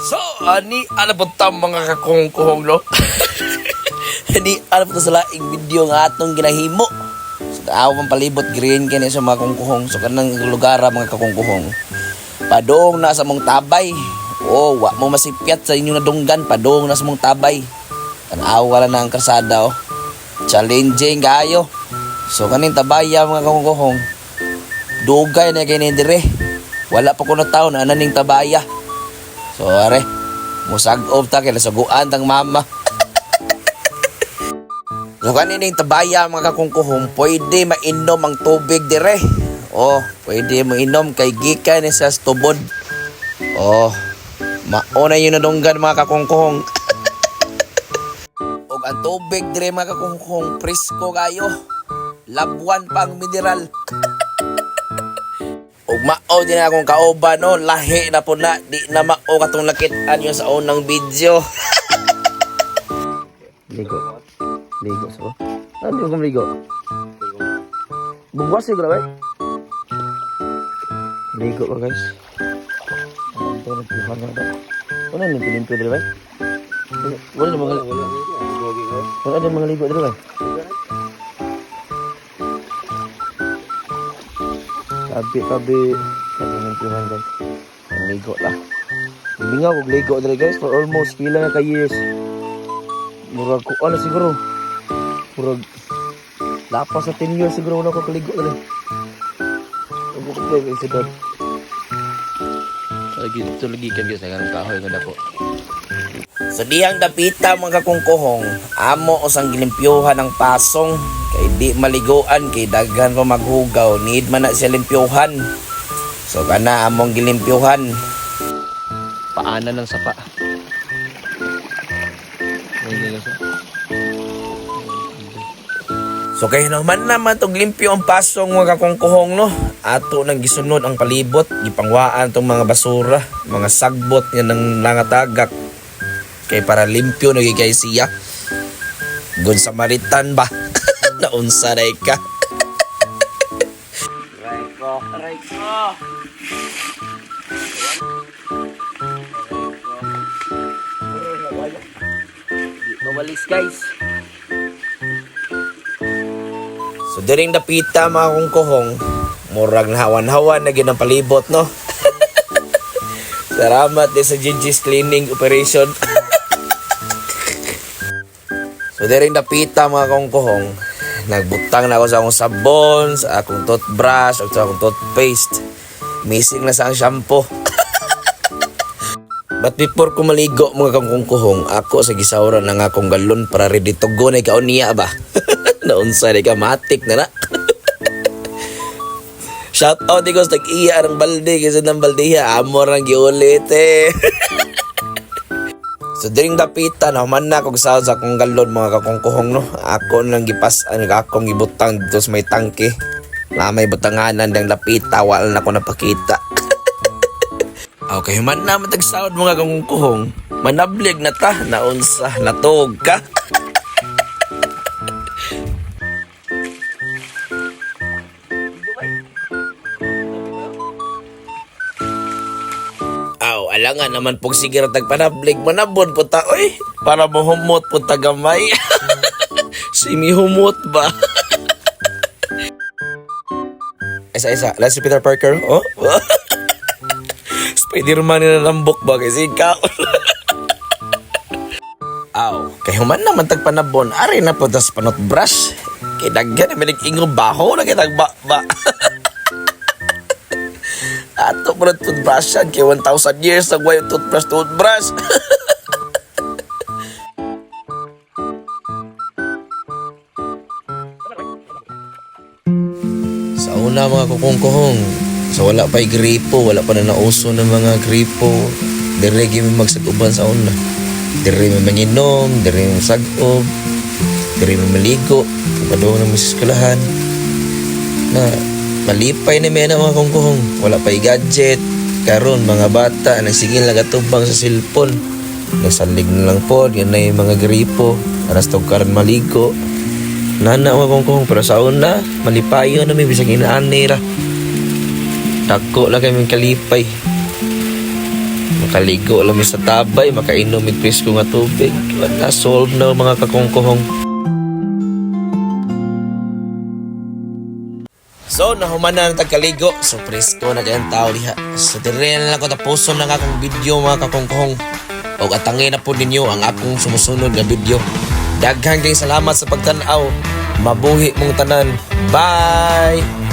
So, ano po tam mga kakungkuhong, no? Ano po sa laing video nga atong ginahimo. So, awan palibot green kini sa mga kungkuhong. So, kanang lugar mga kakungkuhong. Padong na sa mong tabay. Oh, wa mo masipyat sa inyong nadunggan. Padong na sa mong tabay. Tanawa wala na ang karsada, oh. Challenging kayo. So, kaning tabaya mga kakungkuhong. Dugay na kayo dire. Wala pa ko na tao na ananing tabaya. So, are, musag-off ta kaya saguan tang mama. So, kanining tabaya mga kakungkuhong, pwede mainom ang tubig dire. Oh, pwede mainom kay gikan ni sa tubod. Oh, mauna yun nadunggan mga kakungkuhong. Og ang tubig dire mga kakungkuhong, presko kayo. Labuan pang mineral. Og mao din akong kauban, no, lahi na po na, di na mao katong nakit-an yun sa unang video. Ligo so. Ano yung ligo? Bungwas siguro ba? Ligo ba guys? Ito na pihan na ba? Ano yung pilimpi dito ba? Wala na mga ligo dito ba? Tabi yung pihan guys. Ang ligo lah. Hindi nga kong ligo dito guys for almost pila na ka-years. Murag ko, ano siguro? Murag lapas sa 10 years siguro na ako kaligo dito. Huwag ko play guys sa dad. Lagi kan guys, ang kahoy ko na po. So diyang dapita mga kakungkuhong, amo usang gilimpyuhan ng pasong. Kay di maliguan, kay daghan pa maghugaw, need man na siya limpyuhan. So kana among gilimpyuhan. Paanan ng sapa. So kay naman tong limpyo ang pasong mga kakungkuhong, no. Ato nang gisunod ang palibot, gipangwaan tong mga basura, mga sagbot nga ng langatagak. Kay para limpyo na gigay siya. Good Samaritan ba? Naunsa na ka. Aray ko. Mawalis guys. So diring dapita mga kungkuhong, murag na hawan-hawan na ginang palibot, no. Salamat din sa Gigi's cleaning operation. So diring dapita mga kungkuhong, nagbutang na ako sa akong sabon, sa akong toothbrush, at sa akong toothpaste. Missing na sa ang shampoo. But before ko maligo mga kungkuhong, ako sa gisawran ng akong galon para ready to go na ikaw niya ba? Naunsa na ka, matik na na. Shout out ko sa tag-iya ang balde, kasi ng baldiya, amor ang giulit eh. So diring dapita, naman na kung saan sa akong galon mga kakungkuhong, no. Ako nang gipasan, akong gibutang dito sa may tangke. Na may butanganan ng lapita, wala na ako napakita. Okay, man naman tag-sound mga kakungkuhong. Manablig na ta, naunsa, natog ka. Alangan naman pong sige na tagpanablig, manabon po ta, oy, para mahumot po tagamay. Simi-humot ba? Isa, last si Peter Parker, oh? Spider-Man na nalambok ba kasi ikaw? Aw, kaya human naman tagpanabon, ari na po tas panot brush. Kaya daggan na may nag-ingo baho na kita ba. Ato po na toothbrushan, kaya 1,000 years na yung toothbrush. Sa una mga kukungkuhong, so wala pa'y gripo, wala pa na nauso ng mga gripo. Dire may magsaguban sa una. Dire may manginom, dire may masagob, dire may maligo, padong ng masiskulahan. Na malipay na may mga kungkuhong, wala pa'y gadget. Karon mga bata nagsigil nagatubang sa cellphone, nagsalig na lang po, yan na yung mga gripo, aras tog karon maligo. Nana mga kungkuhong, pero sa una malipayo na may bisag inaanira. Dako lang kami kalipay. Makaligo alam sa tabay, makainom mig presko nga tubig. Wala solve na mga kakongkohong. So, nahuman na ng tagkaligo. So, presko na kayang tao diha. So, dire na lang ko tapuson ng akong video mga kakongkohong. O atangin na po ninyo ang akong sumusunod na video. Daghang kayong salamat sa pagtanaw. Mabuhi mong tanan. Bye!